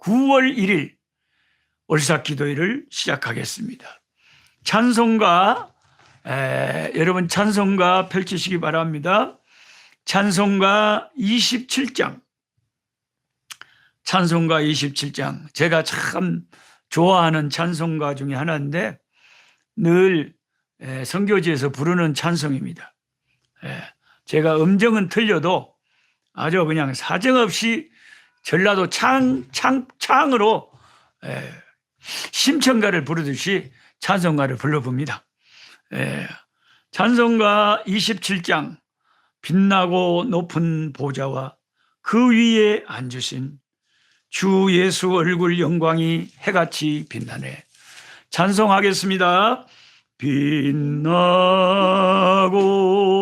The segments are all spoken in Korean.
9월 1일 월삭기도회를 시작하겠습니다. 찬송가, 여러분 찬송가 펼치시기 바랍니다. 찬송가 27장. 찬송가 27장. 제가 참 좋아하는 찬송가 중에 하나인데 늘 선교지에서 부르는 찬송입니다. 제가 음정은 틀려도 아주 그냥 사정없이 전라도 창으로 심청가를 부르듯이 찬송가를 불러봅니다. 찬송가 27장. 빛나고 높은 보좌와 그 위에 앉으신 주 예수 얼굴 영광이 해같이 빛나네. 찬송하겠습니다. 빛나고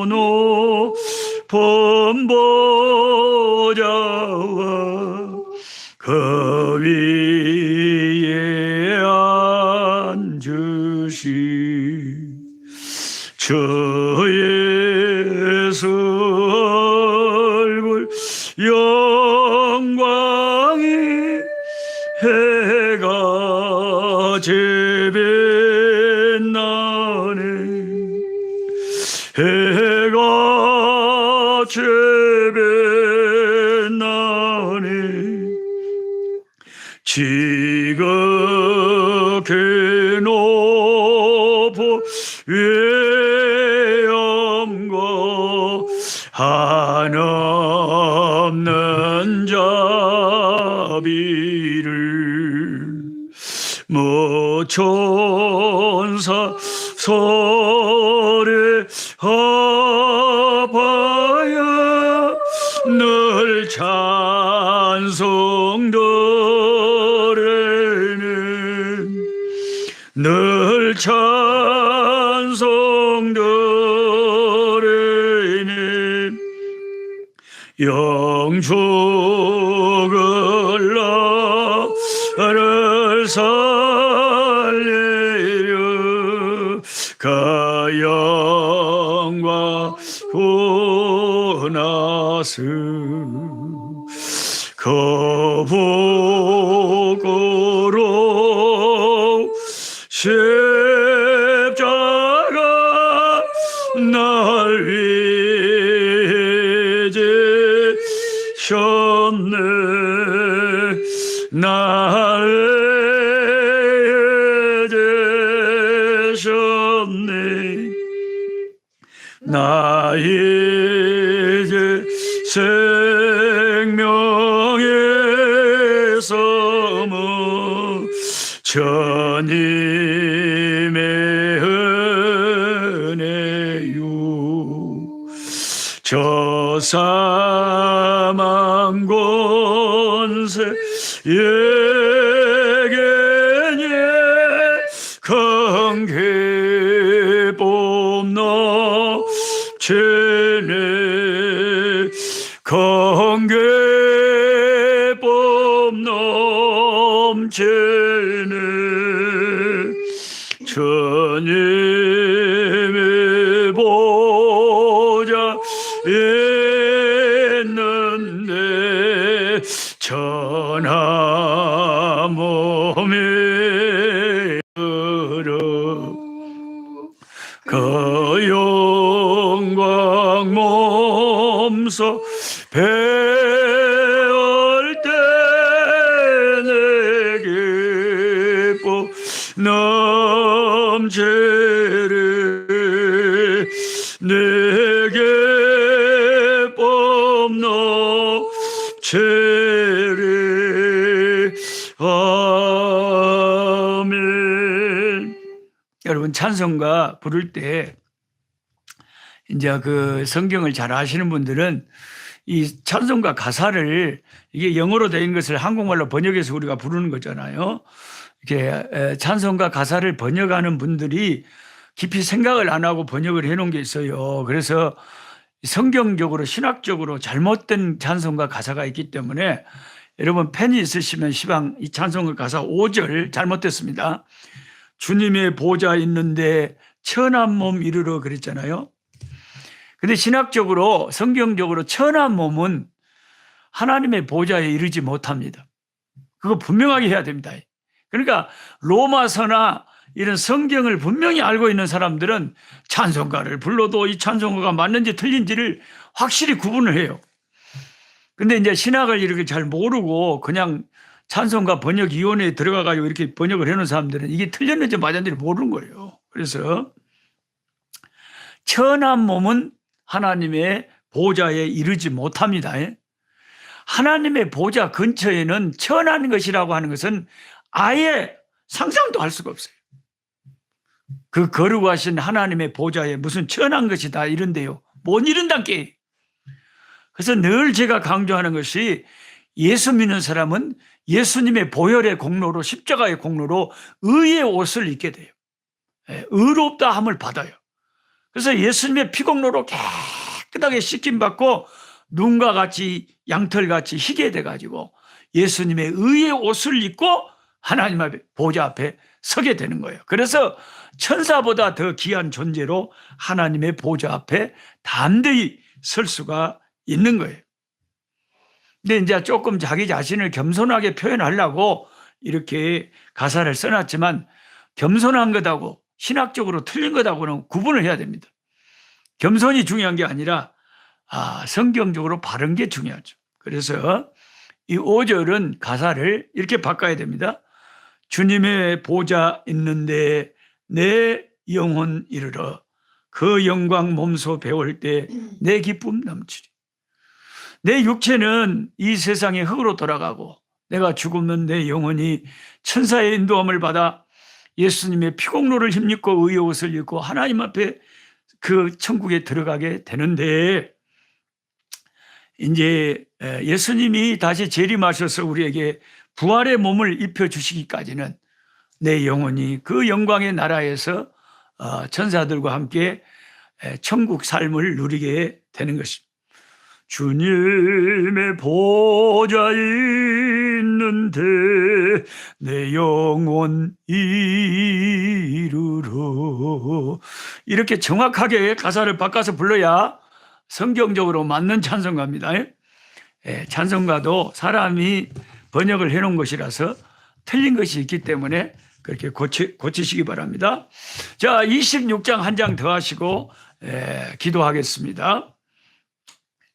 높은 보좌와 그 위에 앉으신 주 예수 얼굴 영광이 해같이 빛나네. 해같이 빛나네. 지극히 높은 위엄과 한없는 자비를 모천사 소리하바야 늘 찬송드리는 늘 찬송드리는 영죽을 나를 살리려 그 영광 구나스 그 복으로 십자가 날 위해 지셨네. 날 위해 지셨네. 나의 생명의 섬은 주님의 은혜요. 저 사망 권세 예견에 큰 기쁨 넘치네. 큰 기쁨 넘치네. 주님의 보좌 있는데 천하 몸이 들어 그 영광 몸소 배울 때 내 기쁨 넘치리. 내 기쁨 넘치리. 아멘. 여러분 찬송가 부를 때 이제 그 성경을 잘 아시는 분들은 이 찬송가 가사를 이게 영어로 된 것을 한국말로 번역해서 우리가 부르는 거잖아요. 이렇게 찬송가 가사를 번역하는 분들이 깊이 생각을 안 하고 번역을 해놓은 게 있어요. 그래서 성경적으로 신학적으로 잘못된 찬송가 가사가 있기 때문에 여러분 펜이 있으시면 시방 이 찬송가 가사 5절 잘못됐습니다. 주님의 보좌 있는데 천한 몸 이르러 그랬잖아요. 근데 신학적으로 성경적으로 천한 몸은 하나님의 보좌에 이르지 못합니다. 그거 분명하게 해야 됩니다. 그러니까 로마서나 이런 성경을 분명히 알고 있는 사람들은 찬송가를 불러도 이 찬송가가 맞는지 틀린지를 확실히 구분을 해요. 근데 이제 신학을 이렇게 잘 모르고 그냥 찬송가 번역위원회에 들어가가지고 이렇게 번역을 해놓은 사람들은 이게 틀렸는지 맞았는지 모르는 거예요. 그래서 천한 몸은 하나님의 보좌에 이르지 못합니다. 하나님의 보좌 근처에는 천한 것이라고 하는 것은 아예 상상도 할 수가 없어요. 그 거룩하신 하나님의 보좌에 무슨 천한 것이다 이런데요. 못 이른단께. 그래서 늘 제가 강조하는 것이 예수 믿는 사람은 예수님의 보혈의 공로로 십자가의 공로로 의의 옷을 입게 돼요. 의롭다 함을 받아요. 그래서 예수님의 피공로로 깨끗하게 씻김받고 눈과 같이 양털같이 희게 돼가지고 예수님의 의의 옷을 입고 하나님 앞에 보좌 앞에 서게 되는 거예요. 그래서 천사보다 더 귀한 존재로 하나님의 보좌 앞에 담대히 설 수가 있는 거예요. 근데 이제 조금 자기 자신을 겸손하게 표현하려고 이렇게 가사를 써놨지만 겸손한 것하고 신학적으로 틀린 것하고는 구분을 해야 됩니다. 겸손이 중요한 게 아니라 성경적으로 바른 게 중요하죠. 그래서 이 5절은 가사를 이렇게 바꿔야 됩니다. 주님의 보좌 있는데 내 영혼 이르러 그 영광 몸소 배울 때 내 기쁨 넘치리. 내 육체는 이 세상의 흙으로 돌아가고 내가 죽으면 내 영혼이 천사의 인도함을 받아 예수님의 피공로를 힘입고 의의 옷을 입고 하나님 앞에 그 천국에 들어가게 되는데 이제 예수님이 다시 재림하셔서 우리에게 부활의 몸을 입혀주시기까지는 내 영혼이 그 영광의 나라에서 천사들과 함께 천국 삶을 누리게 되는 것입니다. 주님의 보좌 있는데 내 영혼 이루러 이렇게 정확하게 가사를 바꿔서 불러야 성경적으로 맞는 찬송가입니다. 찬송가도 사람이 번역을 해놓은 것이라서 틀린 것이 있기 때문에 그렇게 고치시기 바랍니다. 자, 26장 한 장 더 하시고 기도하겠습니다.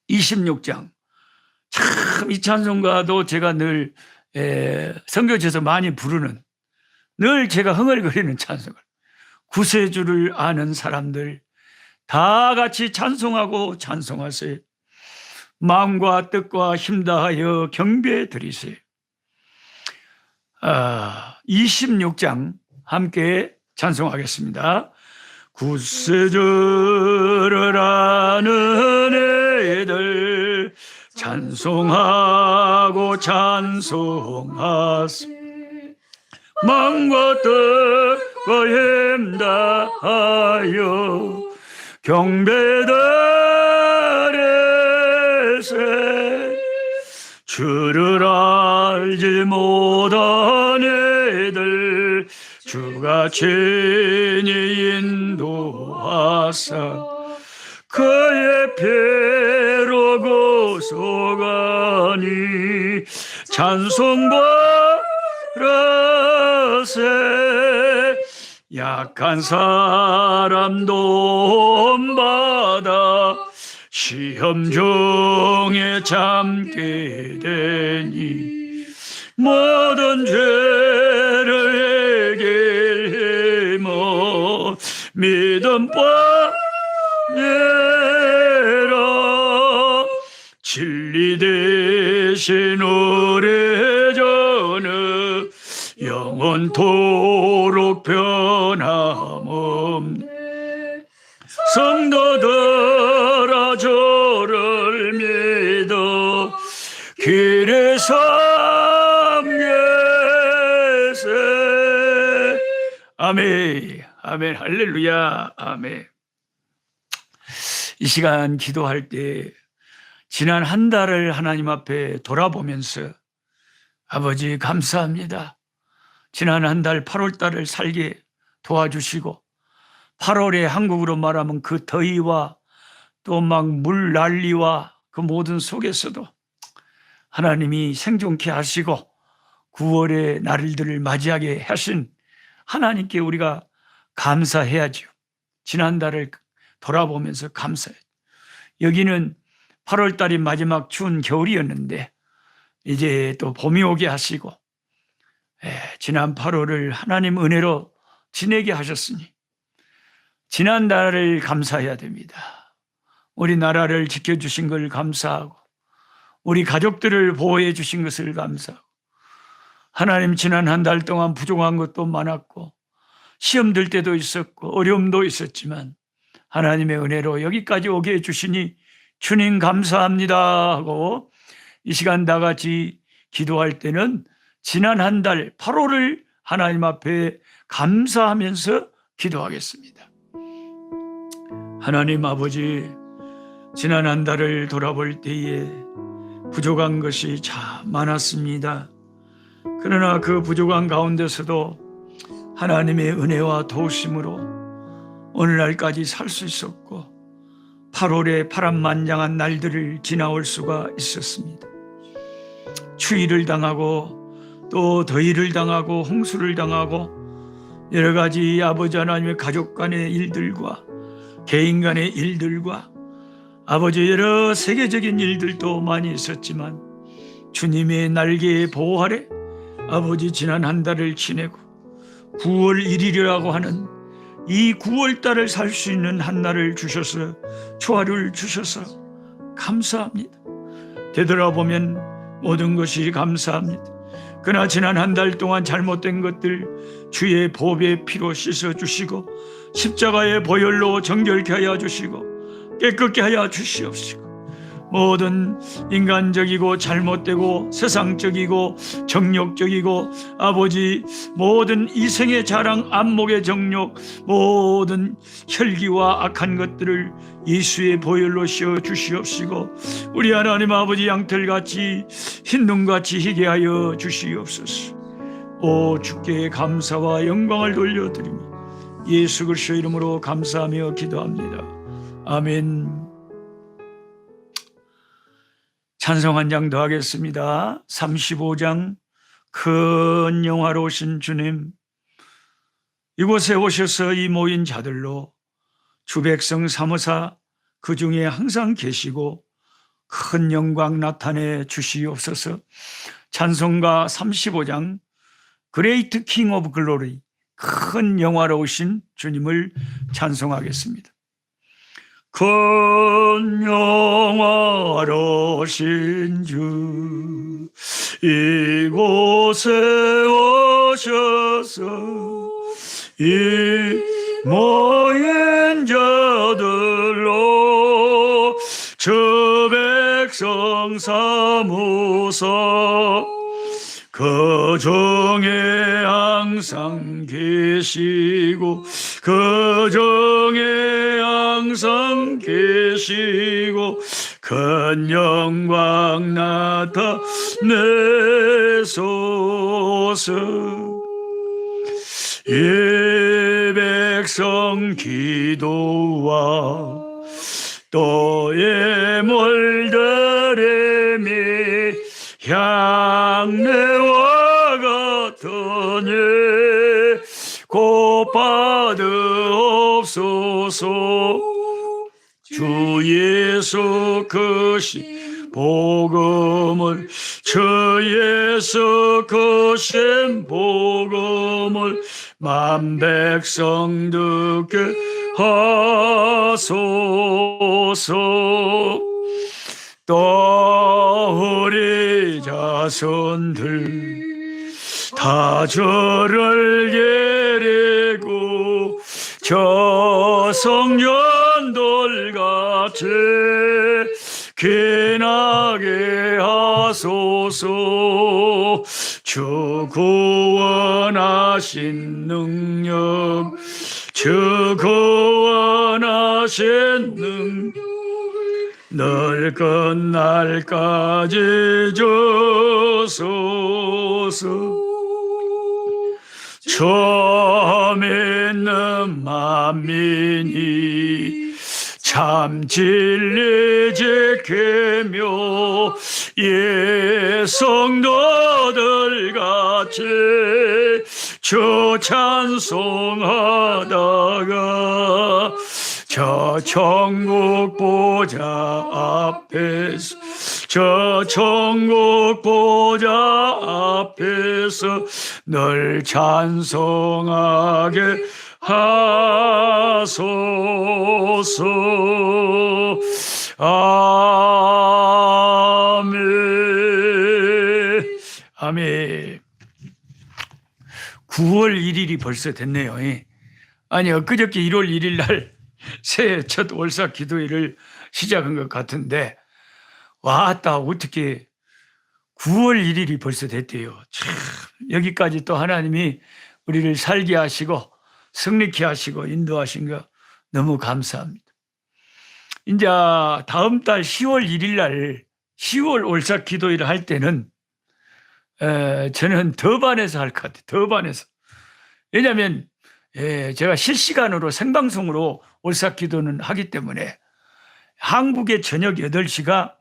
26장. 참 이 찬송가도 제가 늘 선교지에서 많이 부르는, 늘 제가 흥얼거리는 찬송가. 구세주를 아는 사람들 다 같이 찬송하고 찬송하세요. 마음과 뜻과 힘 다하여 경배 드리세요. 26장 함께 찬송하겠습니다. 구세주를 아는 애들 찬송하고 찬송하세. 마음과 뜻과 힘 다하여 경배 드리세. 주를 알지 못한 애들 주가 친히 인도하사 그의 피로 구속하니 찬송받으세. 약한 사람 도움받아 시험 중에 참게 되니 모든 죄를 해결해모 믿음과 내라. 진리 대신 오래 전에 영원토록 변함없네. 성도들아 저를 믿어 길에 삼계세. 아멘. 아멘. 할렐루야. 아멘. 이 시간 기도할 때 지난 한 달을 하나님 앞에 돌아보면서 아버지 감사합니다. 지난 한 달 8월 달을 살게 도와주시고 8월에 한국으로 말하면 그 더위와 또 막 물 난리와 그 모든 속에서도 하나님이 생존케 하시고 9월의 날들을 맞이하게 하신 하나님께 우리가 감사해야죠. 지난달을 돌아보면서 감사해요. 여기는 8월 달이 마지막 추운 겨울이었는데 이제 또 봄이 오게 하시고 지난 8월을 하나님 은혜로 지내게 하셨으니 지난달을 감사해야 됩니다. 우리 나라를 지켜주신 걸 감사하고 우리 가족들을 보호해 주신 것을 감사하고 하나님 지난 한 달 동안 부족한 것도 많았고 시험 들 때도 있었고 어려움도 있었지만 하나님의 은혜로 여기까지 오게 해주시니 주님 감사합니다 하고 이 시간 다 같이 기도할 때는 지난 한 달 8월을 하나님 앞에 감사하면서 기도하겠습니다. 하나님 아버지, 지난 한 달을 돌아볼 때에 부족한 것이 참 많았습니다. 그러나 그 부족한 가운데서도 하나님의 은혜와 도우심으로 오늘날까지 살 수 있었고 8월의 파란만장한 날들을 지나올 수가 있었습니다. 추위를 당하고 또 더위를 당하고 홍수를 당하고 여러 가지 아버지 하나님의 가족 간의 일들과 개인 간의 일들과 아버지 여러 세계적인 일들도 많이 있었지만 주님의 날개의 보호 아래 아버지 지난 한 달을 지내고 9월 1일이라고 하는 이 9월 달을 살 수 있는 한 날을 주셔서 초하루를 주셔서 감사합니다. 되돌아보면 모든 것이 감사합니다. 그러나 지난 한 달 동안 잘못된 것들 주의 보배의 피로 씻어주시고 십자가의 보혈로 정결케 하여 주시고 깨끗게 하여 주시옵시고 모든 인간적이고 잘못되고 세상적이고 정욕적이고 아버지 모든 이생의 자랑 안목의 정욕 모든 혈기와 악한 것들을 예수의 보혈로 씌워 주시옵시고 우리 하나님 아버지 양털같이 흰눈같이 희게 하여 주시옵소서. 오 주께 감사와 영광을 돌려드리며 예수 그리스도의 이름으로 감사하며 기도합니다. 아멘. 찬송 한 장 더 하겠습니다. 35장 큰 영화로우신 주님, 이곳에 오셔서 이 모인 자들로 주 백성 삼으사 그 중에 항상 계시고 큰 영광 나타내 주시옵소서. 찬송가 35장 Great King of Glory, 큰 영화로우신 주님을 찬송하겠습니다. 큰 영화로우신 주 이곳에 오셔서 이 모인 자들로 주 백성 삼으사 그 중에 항상 계시고 그 중에 항상 계시고 큰 영광 나타내소서. 이 백성 기도와 또 예물드림이 향내와 같으니 곧 받으옵소서. 주 예수 크신 복음을 주 예수 크신 복음을 만 백성 듣게 하소서. 또 우리 자손들 다 저를 예리고 저 성년돌같이 기나게 하소서. 주 구원하신 능력 주 구원하신 능력 늘 끝날까지 주소서. 처음 있는 만민이 참 진리 지키며 예 성도들 같이 주 찬송하다가 저 천국 보좌 앞에서 저 천국 보좌 앞에서 널 찬송하게 하소서. 아멘. 아멘. 9월 1일이 벌써 됐네요. 아니 엊그저께 1월 1일 날 새해 첫 월사 기도회를 시작한 것 같은데 왔다 어떻게 9월 1일이 벌써 됐대요. 참 여기까지 또 하나님이 우리를 살게 하시고 승리케 하시고 인도하신 거 너무 감사합니다. 이제 다음 달 10월 1일 날 10월 월사 기도회를 할 때는 저는 더반에서 할 것 같아요. 더반에서. 왜냐하면 제가 실시간으로 생방송으로 월사 기도는 하기 때문에 한국의 저녁 8시가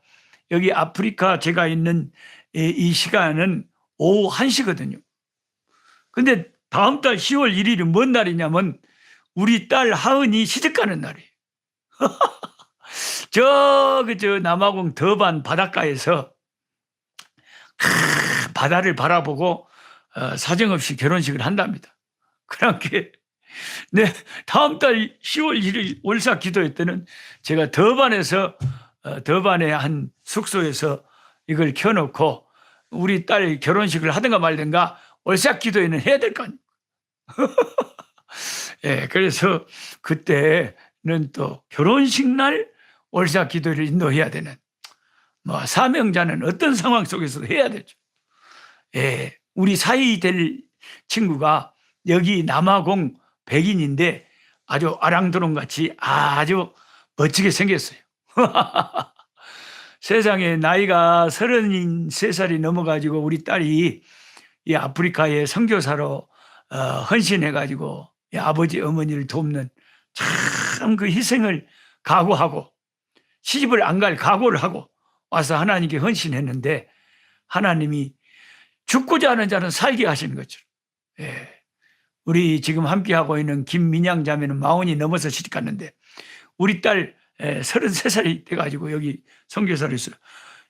여기 아프리카 제가 있는 이 시간은 오후 1시거든요. 근데 다음 달 10월 1일이 뭔 날이냐면 우리 딸 하은이 시집 가는 날이에요. 저 남아공 더반 바닷가에서 바다를 바라보고 사정없이 결혼식을 한답니다. 그러니까 네, 다음 달 10월 1일 월사 기도회 때는 제가 더반에서 더반의 한 숙소에서 이걸 켜놓고 우리 딸 결혼식을 하든가 말든가 월사 기도회는 해야 될 거 아니에요. 예, 그래서 그때는 또 결혼식 날 월사 기도를 인도해야 되는 뭐 사명자는 어떤 상황 속에서도 해야 되죠. 예, 우리 사위 될 친구가 여기 남아공 백인인데 아주 아랑드론 같이 아주 멋지게 생겼어요. 세상에 나이가 33살이 넘어가지고 우리 딸이 이 아프리카의 선교사로 헌신해가지고 아버지 어머니를 돕는 참 그 희생을 각오하고 시집을 안 갈 각오를 하고 와서 하나님께 헌신했는데 하나님이 죽고자 하는 자는 살게 하시는 것처럼 우리 지금 함께하고 있는 김민양 자매는 40이 넘어서 시집 갔는데 우리 딸 33살이 돼가지고 여기 선교사를 했어요.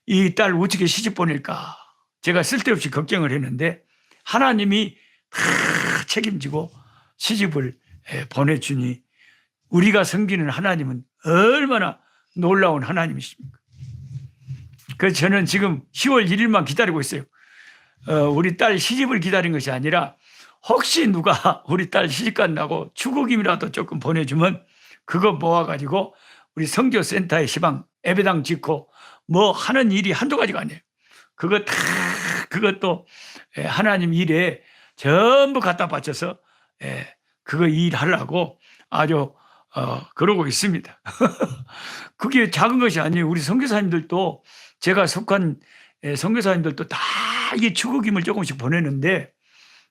이 딸 어떻게 시집 보낼까 제가 쓸데없이 걱정을 했는데 하나님이 다 책임지고 시집을 보내주니 우리가 섬기는 하나님은 얼마나 놀라운 하나님이십니까. 그래서 저는 지금 10월 1일만 기다리고 있어요. 우리 딸 시집을 기다린 것이 아니라 혹시 누가 우리 딸 시집 간다고 축의금이라도 조금 보내주면 그거 모아가지고 우리 선교센터에 시방 예배당 짓고 뭐 하는 일이 한두 가지가 아니에요. 그것도 하나님 일에 전부 갖다 바쳐서 그거 일하려고 아주 그러고 있습니다. 그게 작은 것이 아니에요. 우리 선교사님들도 제가 속한 선교사님들도 다 이게 축의금을 조금씩 보내는데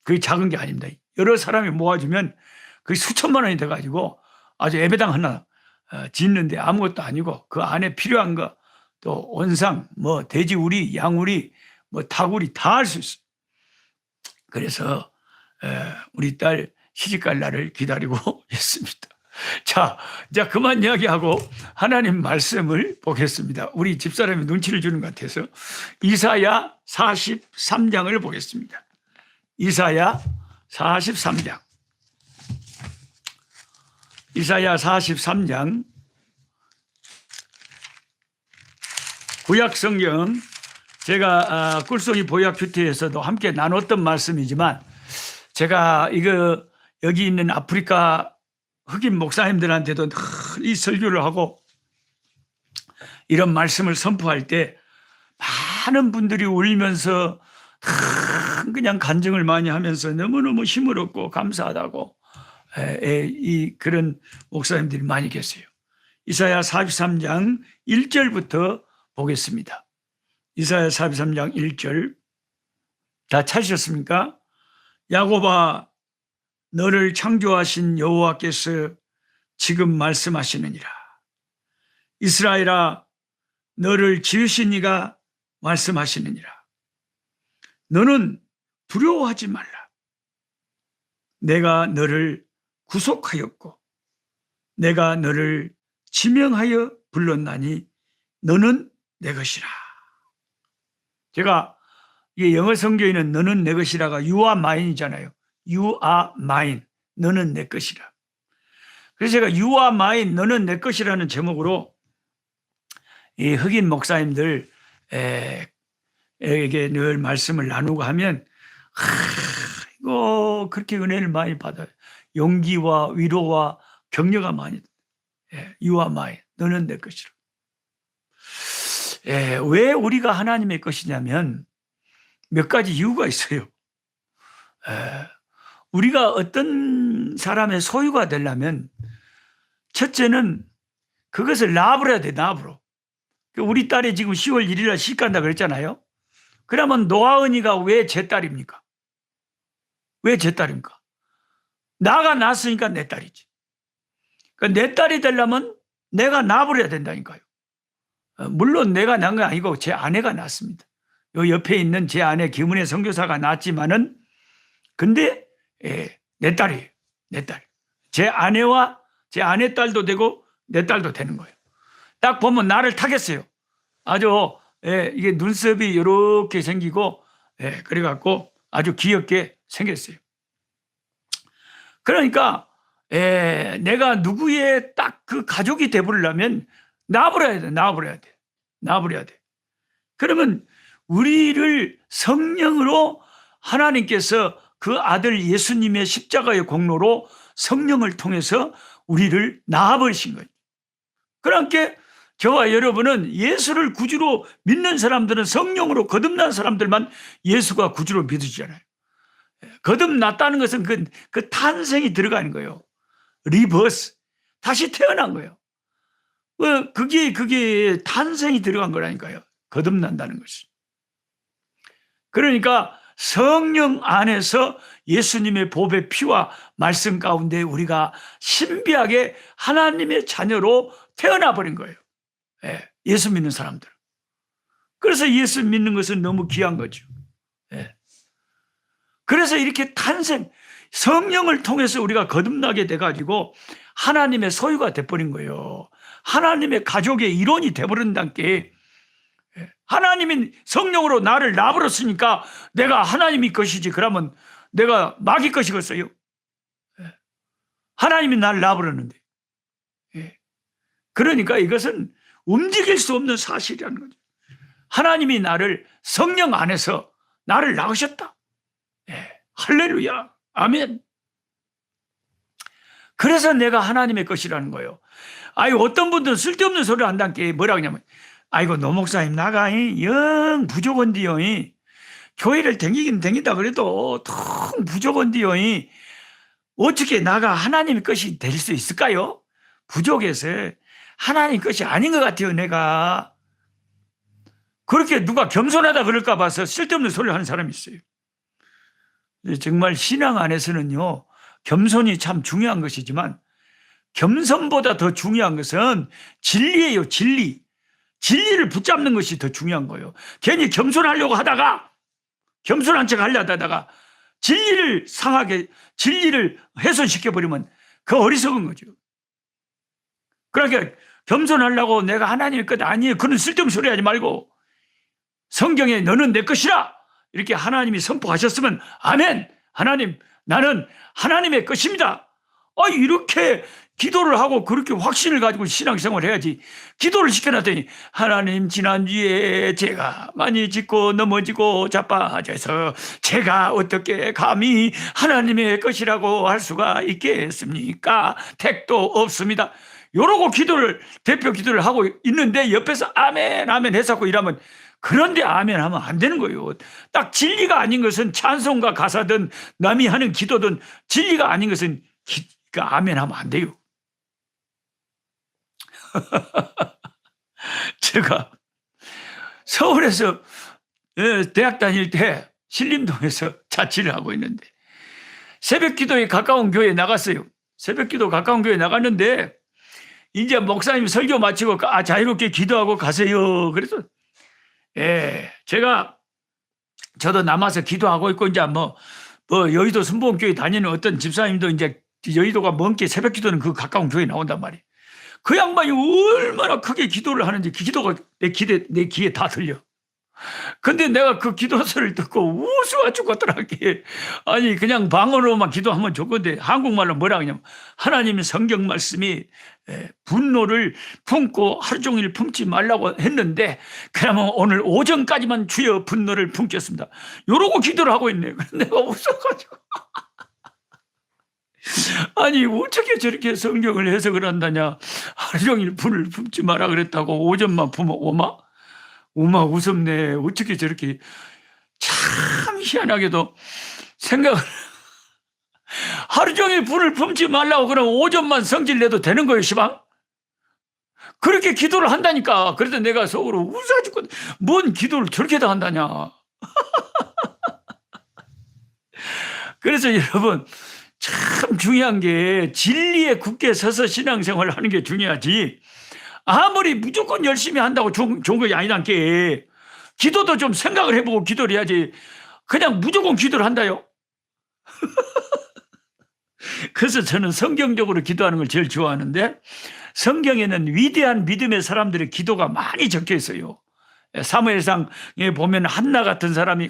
그게 작은 게 아닙니다. 여러 사람이 모아주면 그게 수천만 원이 돼가지고 아주 예배당 하나 짓는데 아무것도 아니고 그 안에 필요한 거 또 온상, 뭐 돼지우리, 양우리, 뭐 닭우리 다 할 수 있어요. 그래서 우리 딸 시집갈 날을 기다리고 있습니다. 자, 이제 그만 이야기하고 하나님 말씀을 보겠습니다. 우리 집사람이 눈치를 주는 것 같아서 이사야 43장을 보겠습니다. 이사야 43장. 이사야 43장. 구약성경 제가 꿀송이 보약큐티에서도 함께 나눴던 말씀이지만 제가 이거 여기 있는 아프리카 흑인 목사님들한테도 이 설교를 하고 이런 말씀을 선포할 때 많은 분들이 울면서 그냥 간증을 많이 하면서 너무너무 힘을 얻고 감사하다고 그런 목사님들이 많이 계세요. 이사야 43장 1절부터 보겠습니다. 이사야 43장 1절 다 찾으셨습니까? 야곱아 너를 창조하신 여호와께서 지금 말씀하시느니라. 이스라엘아 너를 지으신 이가 말씀하시느니라. 너는 두려워하지 말라. 내가 너를 구속하였고 내가 너를 지명하여 불렀나니 너는 내 것이라. 제가 이게 영어 성경에는 너는 내 것이라가 you are mine이잖아요. you are mine. 너는 내 것이라. 그래서 제가 you are mine, 너는 내 것이라는 제목으로 이 흑인 목사님들 에게 늘 말씀을 나누고 하면 이거 그렇게 은혜를 많이 받아요. 용기와 위로와 격려가 많이. You are mine. 너는 내 것이라. 왜 우리가 하나님의 것이냐면 몇 가지 이유가 있어요. 우리가 어떤 사람의 소유가 되려면 첫째는 그것을 납으로 해야 돼. 납으로. 우리 딸이 지금 10월 1일 날 시집 간다 그랬잖아요. 그러면 노아은이가 왜 제 딸입니까? 왜 제 딸입니까? 나가 낳았으니까 내 딸이지. 그러니까 내 딸이 되려면 내가 납을 해야 된다니까요. 물론 내가 낳은 건 아니고 제 아내가 낳았습니다. 요 옆에 있는 제 아내 김은혜 선교사가 낳았지만은 근데 내 딸이에요. 내 딸. 제 아내와 제 아내 딸도 되고 내 딸도 되는 거예요. 딱 보면 나를 타겠어요. 아주 이게 눈썹이 이렇게 생기고 그래갖고 아주 귀엽게 생겼어요. 그러니까 내가 누구의 딱 그 가족이 되버리려면 나버려야 돼. 나버려야 돼. 나버려야 돼. 그러면 우리를 성령으로 하나님께서 그 아들 예수님의 십자가의 공로로 성령을 통해서 우리를 낳아버리신 거예요. 그러니까 저와 여러분은 예수를 구주로 믿는 사람들은 성령으로 거듭난 사람들만 예수가 구주로 믿으시잖아요. 거듭났다는 것은 그 탄생이 들어가는 거예요. 리버스. 다시 태어난 거예요. 그게 탄생이 들어간 거라니까요. 거듭난다는 것이. 그러니까 성령 안에서 예수님의 보배 피와 말씀 가운데 우리가 신비하게 하나님의 자녀로 태어나 버린 거예요. 예수 믿는 사람들. 그래서 예수 믿는 것은 너무 귀한 거죠. 그래서 이렇게 탄생, 성령을 통해서 우리가 거듭나게 돼가지고 하나님의 소유가 돼버린 거예요. 하나님의 가족의 일원이 돼버린다는 게 하나님이 성령으로 나를 놔버렸으니까 내가 하나님이 것이지 그러면 내가 마귀 것이겠어요? 하나님이 나를 놔버렸는데. 그러니까 이것은 움직일 수 없는 사실이라는 거죠. 하나님이 나를 성령 안에서 나를 낳으셨다. 할렐루야. 아멘. 그래서 내가 하나님의 것이라는 거예요. 어떤 분들은 쓸데없는 소리를 한다는 게 뭐라 그러냐면 아이고 노 목사님 나가 영 부족한디요. 교회를 댕기긴 댕긴다 그래도 통 부족한디요. 어떻게 나가 하나님의 것이 될 수 있을까요? 부족해서 하나님 것이 아닌 것 같아요. 내가 그렇게 누가 겸손하다 그럴까 봐서 쓸데없는 소리를 하는 사람이 있어요. 정말 신앙 안에서는요 겸손이 참 중요한 것이지만 겸손보다 더 중요한 것은 진리예요. 진리를 붙잡는 것이 더 중요한 거예요. 괜히 겸손하려고 하다가 겸손한 척 하려고 하다가 진리를 상하게 진리를 훼손시켜버리면 그 어리석은 거죠. 그러니까 겸손하려고 내가 하나님의 것 아니에요. 그런 쓸데없는 소리 하지 말고 성경에 너는 내 것이라 이렇게 하나님이 선포하셨으면 아멘. 하나님 나는 하나님의 것입니다. 이렇게 기도를 하고 그렇게 확신을 가지고 신앙생활을 해야지. 기도를 시켜놨더니 하나님 지난주에 제가 많이 짚고 넘어지고 자빠져서 제가 어떻게 감히 하나님의 것이라고 할 수가 있겠습니까? 택도 없습니다. 이러고 대표 기도를 하고 있는데 옆에서 아멘 아멘 해서고 이러면 그런데 아멘 하면 안 되는 거예요. 딱 진리가 아닌 것은 찬송가 가사든 남이 하는 기도든 진리가 아닌 것은 아멘 하면 안 돼요. 제가 서울에서 대학 다닐 때 신림동에서 자취를 하고 있는데 새벽 기도에 가까운 교회에 나갔어요. 새벽 기도 가까운 교회에 나갔는데 이제 목사님 설교 마치고 자유롭게 기도하고 가세요. 그래서 예, 저도 남아서 기도하고 있고, 이제 여의도 순복음교회 다니는 어떤 집사님도 이제 여의도가 먼 게 새벽 기도는 그 가까운 교회에 나온단 말이에요. 그 양반이 얼마나 크게 기도를 하는지 그 기도가 내 귀에 다 들려. 근데 내가 그 기도서를 듣고 우스워 죽었더라. 아니, 그냥 방언으로만 기도하면 좋건데, 한국말로 뭐라 그러냐면, 하나님의 성경 말씀이 분노를 품고 하루 종일 품지 말라고 했는데, 그러면 오늘 오전까지만 주여 분노를 품겠습니다. 이러고 기도를 하고 있네. 내가 웃어가지고. 아니, 어떻게 저렇게 성경을 해석을 한다냐. 하루 종일 분을 품지 마라 그랬다고 오전만 품어. 오마 웃었네. 어떻게 저렇게. 참 희한하게도 생각을 하루 종일 불을 품지 말라고 그러면 오전만 성질 내도 되는 거예요, 시방? 그렇게 기도를 한다니까. 그래서 내가 속으로 웃어 죽고, 뭔 기도를 저렇게 다 한다냐. 그래서 여러분, 참 중요한 게 진리에 굳게 서서 신앙생활을 하는 게 중요하지. 아무리 무조건 열심히 한다고 좋은 거 아니란게. 기도도 좀 생각을 해보고 기도를 해야지. 그냥 무조건 기도를 한다요. 그래서 저는 성경적으로 기도하는 걸 제일 좋아하는데, 성경에는 위대한 믿음의 사람들의 기도가 많이 적혀 있어요. 사무엘상에 보면 한나 같은 사람이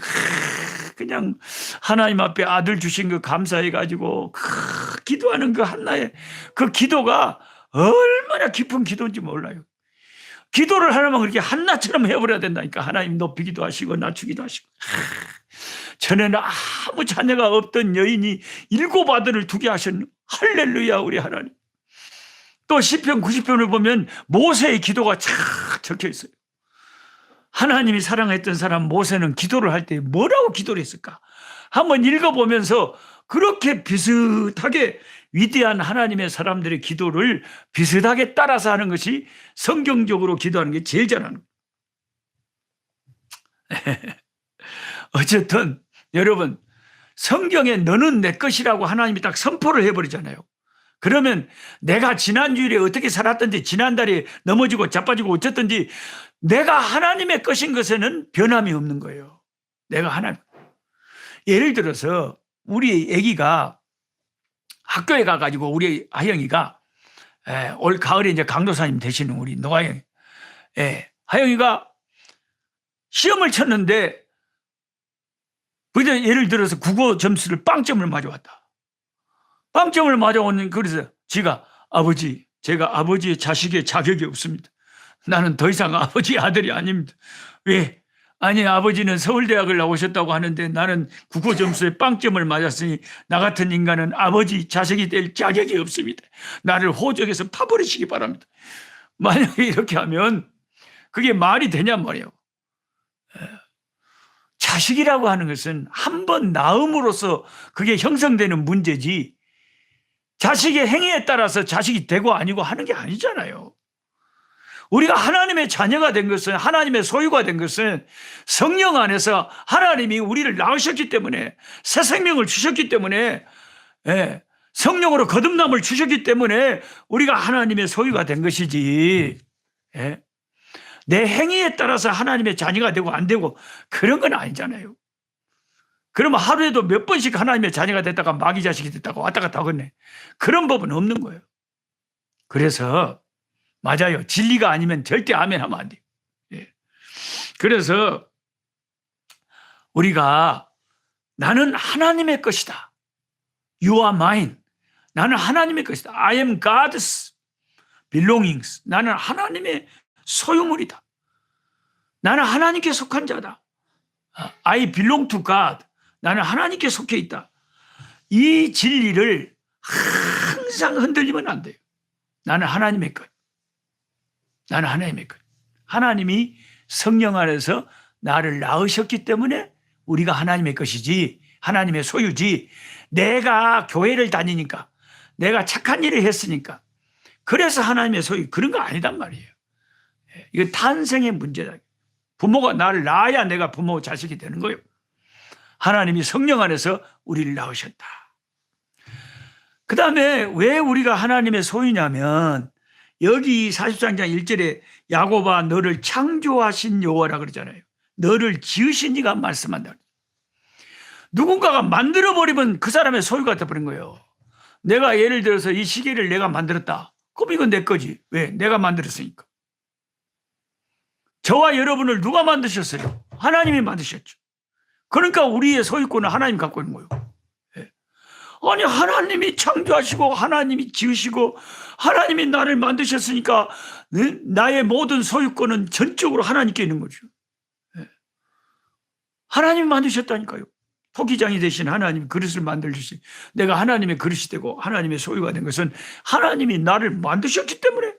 그냥 하나님 앞에 아들 주신 거 감사해가지고 기도하는 그 한나의 그 기도가 얼마나 깊은 기도인지 몰라요. 기도를 하려면 그렇게 한나처럼 해버려야 된다니까. 하나님 높이기도 하시고 낮추기도 하시고. 전에는 아무 자녀가 없던 여인이 7 아들을 두게 하셨는, 할렐루야 우리 하나님. 또 시편 90편을 보면 모세의 기도가 착 적혀 있어요. 하나님이 사랑했던 사람 모세는 기도를 할 때 뭐라고 기도를 했을까? 한번 읽어보면서 그렇게 비슷하게 위대한 하나님의 사람들의 기도를 비슷하게 따라서 하는 것이 성경적으로 기도하는 게 제일 잘하는 거예요. 어쨌든 여러분, 성경에 너는 내 것이라고 하나님이 딱 선포를 해버리잖아요. 그러면 내가 지난주일에 어떻게 살았든지, 지난달에 넘어지고 자빠지고 어쨌든지 내가 하나님의 것인 것에는 변함이 없는 거예요. 내가 하나님. 예를 들어서 우리 아기가 학교에 가가지고 우리 하영이가 올 가을에 이제 강도사님 되시는 우리 노하영이, 하영이가 시험을 쳤는데 예를 들어서 국어 점수를 빵점을 맞아왔다. 빵점을 맞아오는, 그래서 제가 아버지의 자식의 자격이 없습니다. 나는 더 이상 아버지 아들이 아닙니다. 왜? 아니, 아버지는 서울대학을 나오셨다고 하는데 나는 국어 점수에 빵점을 맞았으니 나 같은 인간은 아버지 자식이 될 자격이 없습니다. 나를 호적에서 파버리시기 바랍니다. 만약에 이렇게 하면 그게 말이 되냔 말이에요. 자식이라고 하는 것은 한 번 낳음으로써 그게 형성되는 문제지, 자식의 행위에 따라서 자식이 되고 아니고 하는 게 아니잖아요. 우리가 하나님의 자녀가 된 것은, 하나님의 소유가 된 것은 성령 안에서 하나님이 우리를 낳으셨기 때문에, 새 생명을 주셨기 때문에, 성령으로 거듭남을 주셨기 때문에 우리가 하나님의 소유가 된 것이지, 내 행위에 따라서 하나님의 자녀가 되고 안 되고 그런 건 아니잖아요. 그러면 하루에도 몇 번씩 하나님의 자녀가 됐다가 마귀 자식이 됐다가 왔다 갔다 하겠네. 그런 법은 없는 거예요. 그래서 맞아요. 진리가 아니면 절대 아멘 하면 안 돼요. 그래서 우리가 나는 하나님의 것이다. You are mine. 나는 하나님의 것이다. I am God's belongings. 나는 하나님의 소유물이다. 나는 하나님께 속한 자다. I belong to God. 나는 하나님께 속해 있다. 이 진리를 항상 흔들리면 안 돼요. 나는 하나님의 것. 나는 하나님의 것. 하나님이 성령 안에서 나를 낳으셨기 때문에 우리가 하나님의 것이지, 하나님의 소유지, 내가 교회를 다니니까, 내가 착한 일을 했으니까 그래서 하나님의 소유, 그런 거 아니단 말이에요. 이거 탄생의 문제다. 부모가 나를 낳아야 내가 부모 자식이 되는 거예요. 하나님이 성령 안에서 우리를 낳으셨다. 그 다음에 왜 우리가 하나님의 소유냐면, 여기 43장 1절에 야곱아 너를 창조하신 여호와라 그러잖아요. 너를 지으신 이가 말씀한다. 누군가가 만들어버리면 그 사람의 소유가 돼버린 거예요. 내가 예를 들어서 이 시계를 내가 만들었다. 그럼 이건 내 거지. 왜? 내가 만들었으니까. 저와 여러분을 누가 만드셨어요? 하나님이 만드셨죠. 그러니까 우리의 소유권은 하나님 갖고 있는 거예요. 예. 아니 하나님이 창조하시고 하나님이 지으시고 하나님이 나를 만드셨으니까 나의 모든 소유권은 전적으로 하나님께 있는 거죠. 예. 하나님이 만드셨다니까요. 토기장이 되신 하나님 그릇을 만들듯이 내가 하나님의 그릇이 되고 하나님의 소유가 된 것은 하나님이 나를 만드셨기 때문에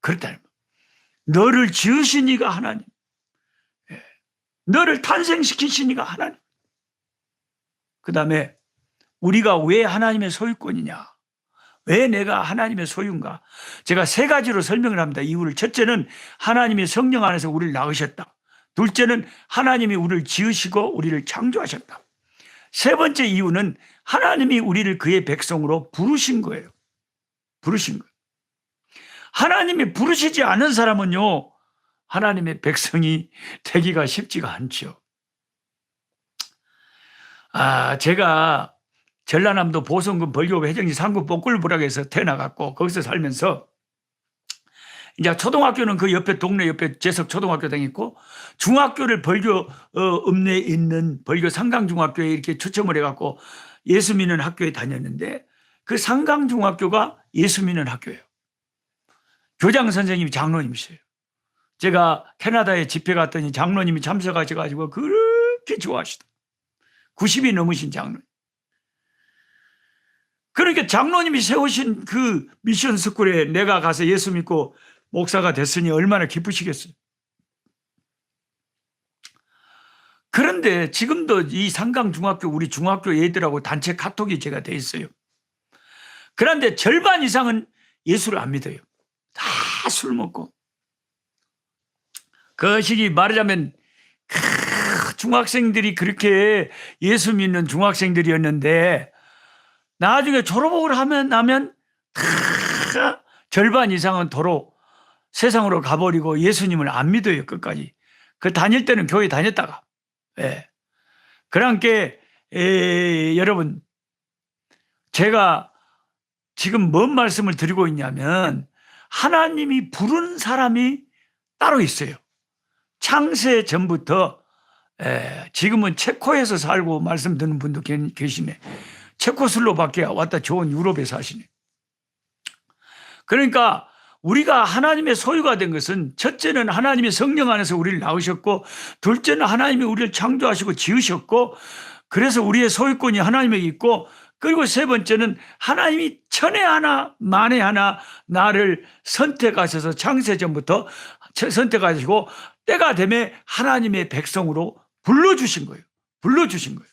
그렇다는 거예요. 너를 지으신 이가 하나님, 너를 탄생시키신 이가 하나님. 그 다음에 우리가 왜 하나님의 소유권이냐, 왜 내가 하나님의 소유인가, 제가 세 가지로 설명을 합니다. 이유를. 첫째는 하나님이 성령 안에서 우리를 낳으셨다. 둘째는 하나님이 우리를 지으시고 우리를 창조하셨다. 세 번째 이유는 하나님이 우리를 그의 백성으로 부르신 거예요. 부르신 거예요. 하나님이 부르시지 않은 사람은요, 하나님의 백성이 되기가 쉽지가 않죠. 제가 전라남도 보성군 벌교 회정리 상구 뽀꿀부락에서 태어나갖고 거기서 살면서 이제 초등학교는 그 옆에 동네 옆에 재석 초등학교 다녔고 중학교를 벌교 읍내에 있는 벌교 상강중학교에 이렇게 추첨을 해갖고 예수 믿는 학교에 다녔는데 그 상강중학교가 예수 믿는 학교예요. 교장 선생님이 장로님이세요. 제가 캐나다에 집회 갔더니 장로님이 참석하셔가지고 그렇게 좋아하시다. 90이 넘으신 장로님. 그러니까 장로님이 세우신 그 미션 스쿨에 내가 가서 예수 믿고 목사가 됐으니 얼마나 기쁘시겠어요. 그런데 지금도 이 상강중학교 우리 중학교 애들하고 단체 카톡이 제가 돼 있어요. 그런데 절반 이상은 예수를 안 믿어요. 다 술 먹고. 그 시기 말하자면 중학생들이 그렇게 예수 믿는 중학생들이었는데 나중에 졸업을 나면 절반 이상은 도로 세상으로 가버리고 예수님을 안 믿어요. 끝까지. 그 다닐 때는 교회 다녔다가. 예. 그러니까 여러분 제가 지금 뭔 말씀을 드리고 있냐면 하나님이 부른 사람이 따로 있어요. 창세 전부터 지금은 체코에서 살고 말씀 듣는 분도 계시네. 체코슬로바키아 왔다 좋은 유럽에 사시네. 그러니까 우리가 하나님의 소유가 된 것은 첫째는 하나님의 성령 안에서 우리를 낳으셨고 둘째는 하나님이 우리를 창조하시고 지으셨고 그래서 우리의 소유권이 하나님에게 있고 그리고 세 번째는 하나님이 천에 하나 만에 하나 나를 선택하셔서 창세 전부터 선택하시고 때가 되면 하나님의 백성으로 불러주신 거예요. 불러주신 거예요.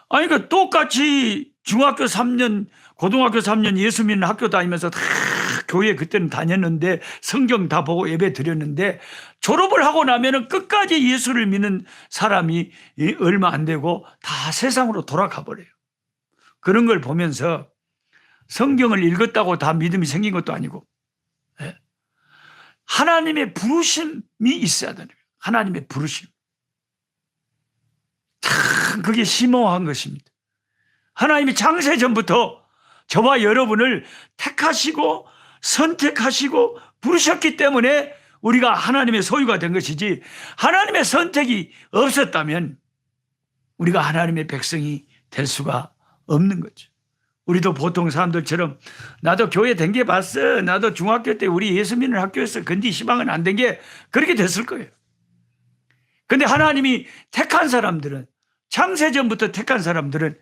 아니, 그러니까 똑같이 중학교 3년, 고등학교 3년 예수 믿는 학교 다니면서 다 교회 그때는 다녔는데 성경 다 보고 예배 드렸는데 졸업을 하고 나면은 끝까지 예수를 믿는 사람이 얼마 안 되고 다 세상으로 돌아가 버려요. 그런 걸 보면서 성경을 읽었다고 다 믿음이 생긴 것도 아니고 하나님의 부르심이 있어야 되는 거예요. 하나님의 부르심. 참 그게 심오한 것입니다. 하나님이 창세 전부터 저와 여러분을 택하시고 선택하시고 부르셨기 때문에 우리가 하나님의 소유가 된 것이지 하나님의 선택이 없었다면 우리가 하나님의 백성이 될 수가 없는 거죠. 우리도 보통 사람들처럼 나도 교회 댕겨 봤어. 나도 중학교 때 우리 예수 믿는 학교에서 근데 시방은 안 된 게 그렇게 됐을 거예요. 근데 하나님이 택한 사람들은 창세전부터 택한 사람들은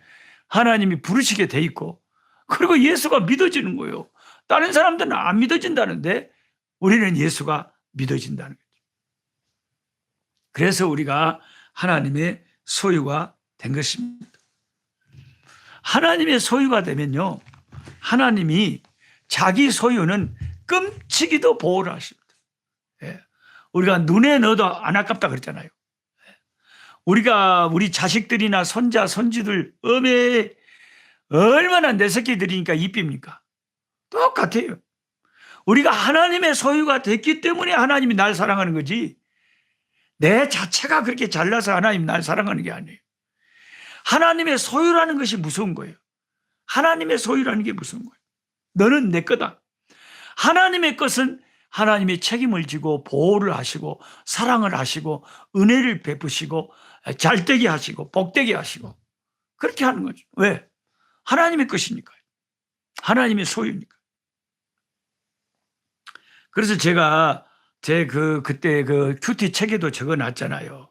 하나님이 부르시게 돼 있고 그리고 예수가 믿어지는 거예요. 다른 사람들은 안 믿어진다는데 우리는 예수가 믿어진다는 거죠. 그래서 우리가 하나님의 소유가 된 것입니다. 하나님의 소유가 되면요, 하나님이 자기 소유는 끔찍이도 보호를 하십니다. 우리가 눈에 넣어도 안 아깝다 그랬잖아요. 우리가 우리 자식들이나 손자, 손주들 얼마나 내 새끼들이니까 이쁩니까? 똑같아요. 우리가 하나님의 소유가 됐기 때문에 하나님이 날 사랑하는 거지 내 자체가 그렇게 잘나서 하나님 날 사랑하는 게 아니에요. 하나님의 소유라는 것이 무서운 거예요. 하나님의 소유라는 게 무서운 거예요. 너는 내 거다. 하나님의 것은 하나님의 책임을 지고 보호를 하시고 사랑을 하시고 은혜를 베푸시고 잘되게 하시고 복되게 하시고 그렇게 하는 거죠. 왜? 하나님의 것이니까요. 하나님의 소유니까. 그래서 제가 그때 그 큐티 책에도 적어놨잖아요.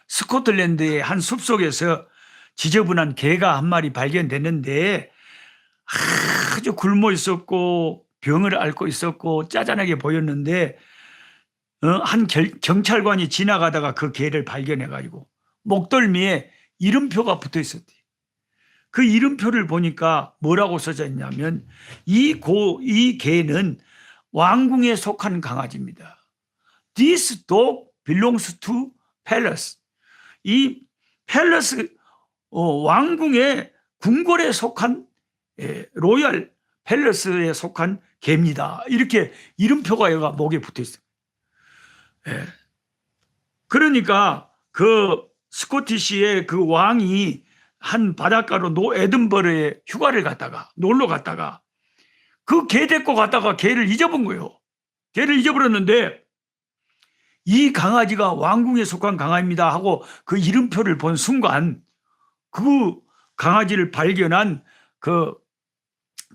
스코틀랜드의 한 숲속에서 지저분한 개가 한 마리 발견됐는데 아주 굶어 있었고 병을 앓고 있었고 짜잔하게 보였는데 한 경찰관이 지나가다가 그 개를 발견해가지고 목덜미에 이름표가 붙어 있었대요. 그 이름표를 보니까 뭐라고 써져 있냐면 이 개는 왕궁에 속한 강아지입니다. This dog belongs to palace. 이 팰러스 왕궁의 궁궐에 속한 로얄 팰러스에 속한 개입니다. 이렇게 이름표가 얘가 목에 붙어 있어요. 그러니까 그 스코티시의 그 왕이 한 바닷가로 에든버러에 휴가를 갔다가 놀러 갔다가 그 개 데리고 갔다가 개를 잊어본 거예요. 개를 잊어버렸는데 이 강아지가 왕궁에 속한 강아지입니다 하고 그 이름표를 본 순간 그 강아지를 발견한 그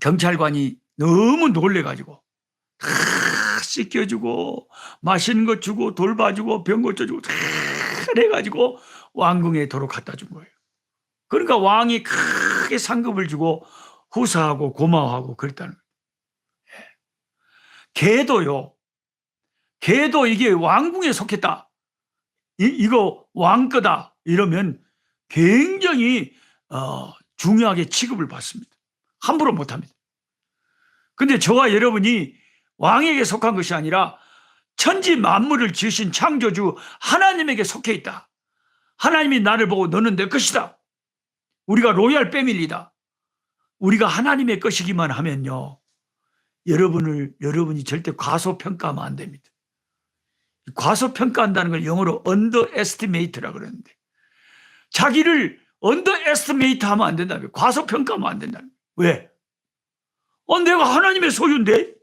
경찰관이 너무 놀래가지고 씻겨주고 맛있는 거 주고 돌봐주고 병 고쳐주고 해가지고 왕궁에 도로 갖다 준 거예요. 그러니까 왕이 크게 상급을 주고 후사하고 고마워하고 그랬다는 거예요. 개도 이게 왕궁에 속했다. 이거 왕 거다. 이러면 굉장히 중요하게 취급을 받습니다. 함부로 못합니다. 근데 저와 여러분이 왕에게 속한 것이 아니라 천지 만물을 지으신 창조주 하나님에게 속해 있다. 하나님이 나를 보고 너는 내 것이다. 우리가 로얄 패밀리다. 우리가 하나님의 것이기만 하면요. 여러분이 절대 과소평가하면 안 됩니다. 과소평가한다는 걸 영어로 underestimate라고 그러는데 자기를 underestimate 하면 안 된다며. 과소평가하면 안 된다며. 왜? 내가 하나님의 소유인데?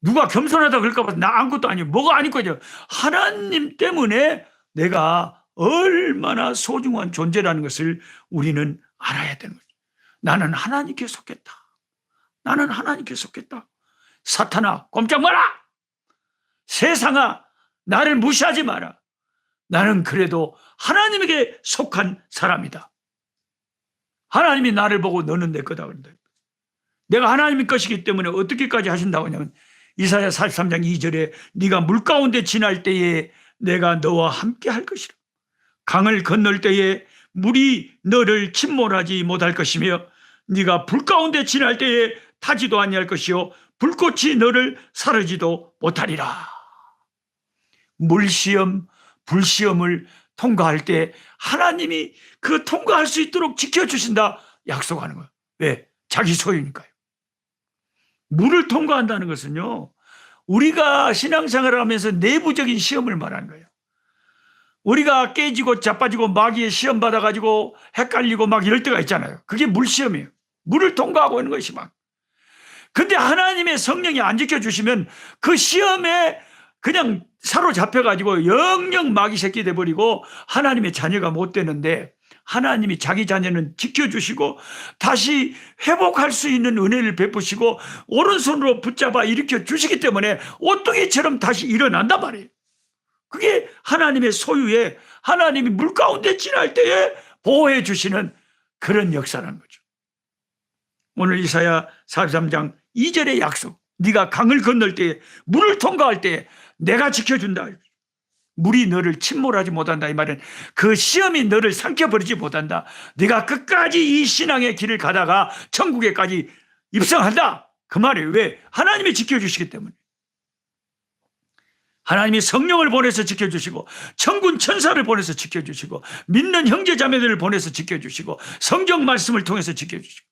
누가 겸손하다 그럴까 봐 나 아무것도 아니에요. 뭐가 아닐 거죠. 하나님 때문에 내가 얼마나 소중한 존재라는 것을 우리는 알아야 되는 거죠. 나는 하나님께 속했다. 나는 하나님께 속했다. 사탄아, 꼼짝 마라! 세상아, 나를 무시하지 마라. 나는 그래도 하나님에게 속한 사람이다. 하나님이 나를 보고 너는 내 거다 그런다. 내가 하나님의 것이기 때문에 어떻게까지 하신다고 하냐면 이사야 43장 2절에 네가 물 가운데 지날 때에 내가 너와 함께 할 것이라. 강을 건널 때에 물이 너를 침몰하지 못할 것이며 네가 불 가운데 지날 때에 타지도 아니할 것이요 불꽃이 너를 사르지도 못하리라. 물시험, 불시험을 통과할 때 하나님이 그 통과할 수 있도록 지켜주신다 약속하는 거예요. 왜? 자기 소유니까요. 물을 통과한다는 것은요, 우리가 신앙생활을 하면서 내부적인 시험을 말하는 거예요. 우리가 깨지고 자빠지고 마귀에 시험 받아가지고 헷갈리고 막 이럴 때가 있잖아요. 그게 물시험이에요. 물을 통과하고 있는 것이 막. 근데 하나님의 성령이 안 지켜주시면 그 시험에 그냥 사로잡혀가지고 영영 마귀 새끼 돼버리고 하나님의 자녀가 못 되는데 하나님이 자기 자녀는 지켜주시고 다시 회복할 수 있는 은혜를 베푸시고 오른손으로 붙잡아 일으켜 주시기 때문에 오뚜기처럼 다시 일어난단 말이에요. 그게 하나님의 소유에 하나님이 물 가운데 지날 때에 보호해 주시는 그런 역사라는 거죠. 오늘 이사야 43장 2절의 약속. 네가 강을 건널 때에 물을 통과할 때에 내가 지켜준다. 물이 너를 침몰하지 못한다. 이 말은 그 시험이 너를 삼켜버리지 못한다. 네가 끝까지 이 신앙의 길을 가다가 천국에까지 입성한다. 그 말이에요. 왜? 하나님이 지켜주시기 때문에. 하나님이 성령을 보내서 지켜주시고 천군 천사를 보내서 지켜주시고 믿는 형제자매들을 보내서 지켜주시고 성경 말씀을 통해서 지켜주시고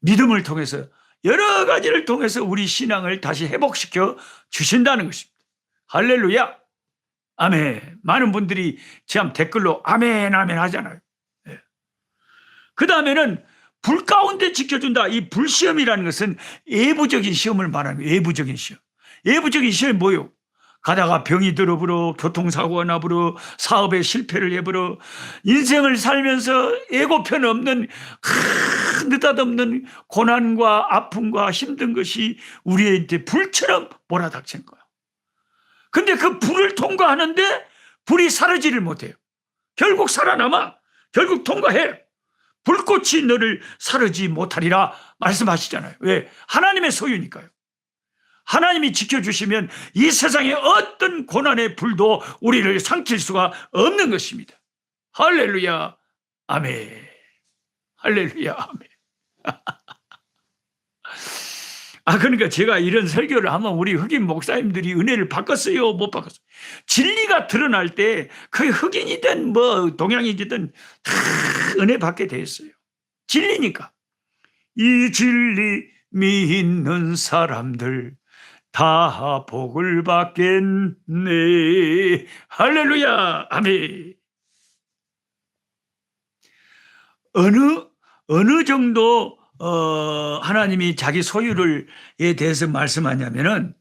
믿음을 통해서 여러 가지를 통해서 우리 신앙을 다시 회복시켜 주신다는 것입니다. 할렐루야. 아멘. 많은 분들이 참 댓글로 아멘, 아멘 하잖아요. 예. 그 다음에는 불 가운데 지켜준다. 이 불시험이라는 것은 예부적인 시험을 말하는 거예요. 예부적인 시험. 예부적인 시험이 뭐예요? 가다가 병이 들어버려, 교통사고가 나버려, 사업에 실패를 해버려, 인생을 살면서 예고편 없는 느닷없는 고난과 아픔과 힘든 것이 우리한테 불처럼 몰아닥친 거야. 근데 그 불을 통과하는데 불이 사라지를 못해요. 결국 살아남아. 결국 통과해. 불꽃이 너를 사르지 못하리라 말씀하시잖아요. 왜? 하나님의 소유니까요. 하나님이 지켜주시면 이 세상의 어떤 고난의 불도 우리를 삼킬 수가 없는 것입니다. 할렐루야, 아멘. 할렐루야, 아멘. 그러니까 제가 이런 설교를 하면 우리 흑인 목사님들이 은혜를 바꿨어요, 못 바꿨어요? 진리가 드러날 때 그 흑인이든 뭐 동양이든 다 은혜 받게 돼 있어요. 진리니까. 이 진리 믿는 사람들 다 복을 받겠네. 할렐루야, 아멘. 어느 정도 하나님이 자기 소유를에 대해서 말씀하냐면은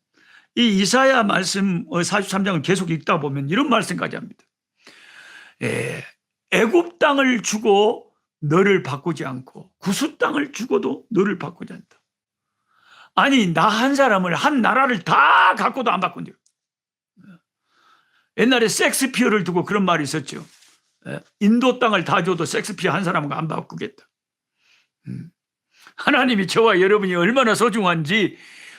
이 이사야 말씀 43장을 계속 읽다 보면 이런 말씀까지 합니다. 애굽 땅을 주고 너를 바꾸지 않고 구수 땅을 주고도 너를 바꾸지 않다. 아니, 나 한 사람을, 한 나라를 다 갖고도 안 바꾼대요. 옛날에 섹스피어를 두고 그런 말이 있었죠. 인도 땅을 다 줘도 섹스피어 한 사람은 안 바꾸겠다. 하나님이 저와 여러분이 얼마나 소중한지,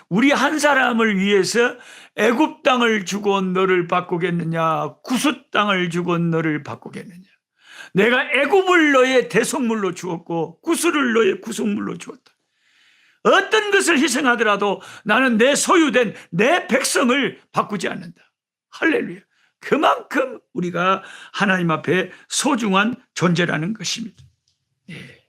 우리 한 사람을 위해서 애굽 땅을 주고 너를 바꾸겠느냐, 구수 땅을 주고 너를 바꾸겠느냐. 내가 애굽을 너의 대속물로 주었고 구수를 너의 구속물로 주었다. 어떤 것을 희생하더라도 나는 내 소유된 내 백성을 바꾸지 않는다. 할렐루야. 그만큼 우리가 하나님 앞에 소중한 존재라는 것입니다. 예.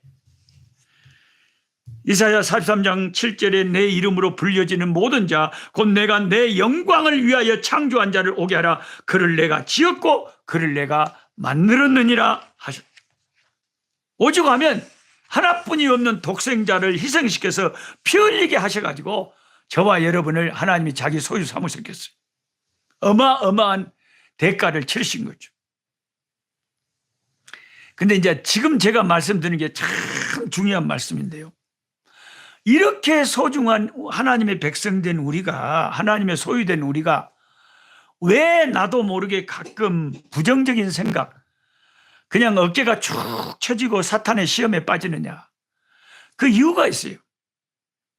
이사야 43장 7절에 내 이름으로 불려지는 모든 자 곧 내가 내 영광을 위하여 창조한 자를 오게 하라. 그를 내가 지었고 그를 내가 만들었느니라 하셨다. 오죽하면 하나뿐이 없는 독생자를 희생시켜서 피 흘리게 하셔가지고 저와 여러분을 하나님이 자기 소유 삼으셨겠어요. 어마어마한 대가를 치르신 거죠. 근데 이제 지금 제가 말씀드리는 게 참 중요한 말씀인데요. 이렇게 소중한 하나님의 백성된 우리가, 하나님의 소유된 우리가 왜 나도 모르게 가끔 부정적인 생각, 그냥 어깨가 축 처지고 사탄의 시험에 빠지느냐. 그 이유가 있어요.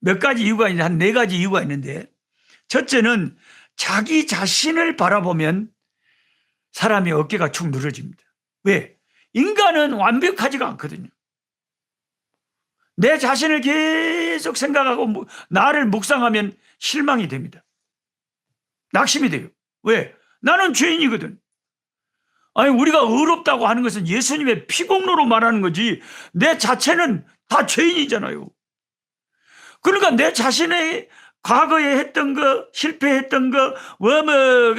몇 가지 이유가 있는데, 한 4가지 이유가 있는데, 첫째는 자기 자신을 바라보면 사람이 어깨가 축 늘어집니다. 왜? 인간은 완벽하지가 않거든요. 내 자신을 계속 생각하고 나를 묵상하면 실망이 됩니다. 낙심이 돼요. 왜? 나는 죄인이거든. 아니, 우리가 의롭다고 하는 것은 예수님의 피공로로 말하는 거지, 내 자체는 다 죄인이잖아요. 그러니까 내 자신의 과거에 했던 거, 실패했던 거,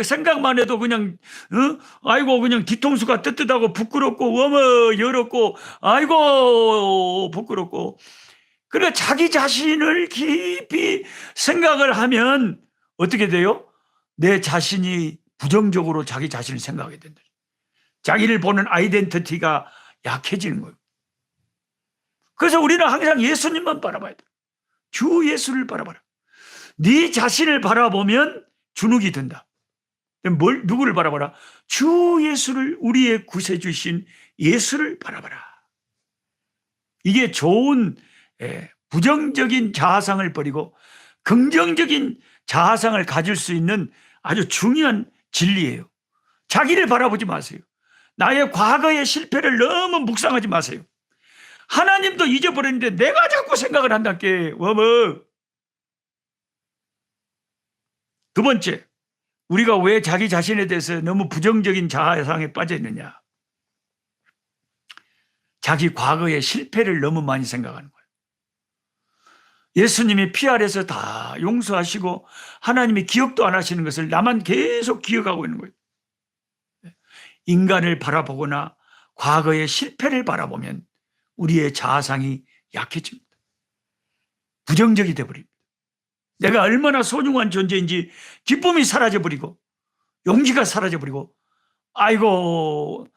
생각만 해도 그냥, 아이고, 그냥 뒤통수가 뜨뜻하고 부끄럽고, 여롭고, 아이고, 부끄럽고. 그러니까 자기 자신을 깊이 생각을 하면 어떻게 돼요? 내 자신이 부정적으로 자기 자신을 생각하게 된다. 자기를 보는 아이덴티티가 약해지는 거예요. 그래서 우리는 항상 예수님만 바라봐야 돼. 주 예수를 바라봐라. 네 자신을 바라보면 주눅이 든다. 누구를 바라봐라? 주 예수를, 우리의 구세주신 예수를 바라봐라. 이게 좋은 부정적인 자아상을 버리고 긍정적인 자아상을 가질 수 있는 아주 중요한 진리예요. 자기를 바라보지 마세요. 나의 과거의 실패를 너무 묵상하지 마세요. 하나님도 잊어버렸는데 내가 자꾸 생각을 한다께. 두 번째, 우리가 왜 자기 자신에 대해서 너무 부정적인 자아상에 빠져 있느냐? 자기 과거의 실패를 너무 많이 생각하는 거예요. 예수님이 피 아래서 다 용서하시고 하나님이 기억도 안 하시는 것을 나만 계속 기억하고 있는 거예요. 인간을 바라보거나 과거의 실패를 바라보면 우리의 자아상이 약해집니다. 부정적이 되어버립니다. 내가 얼마나 소중한 존재인지 기쁨이 사라져버리고 용기가 사라져버리고 아이고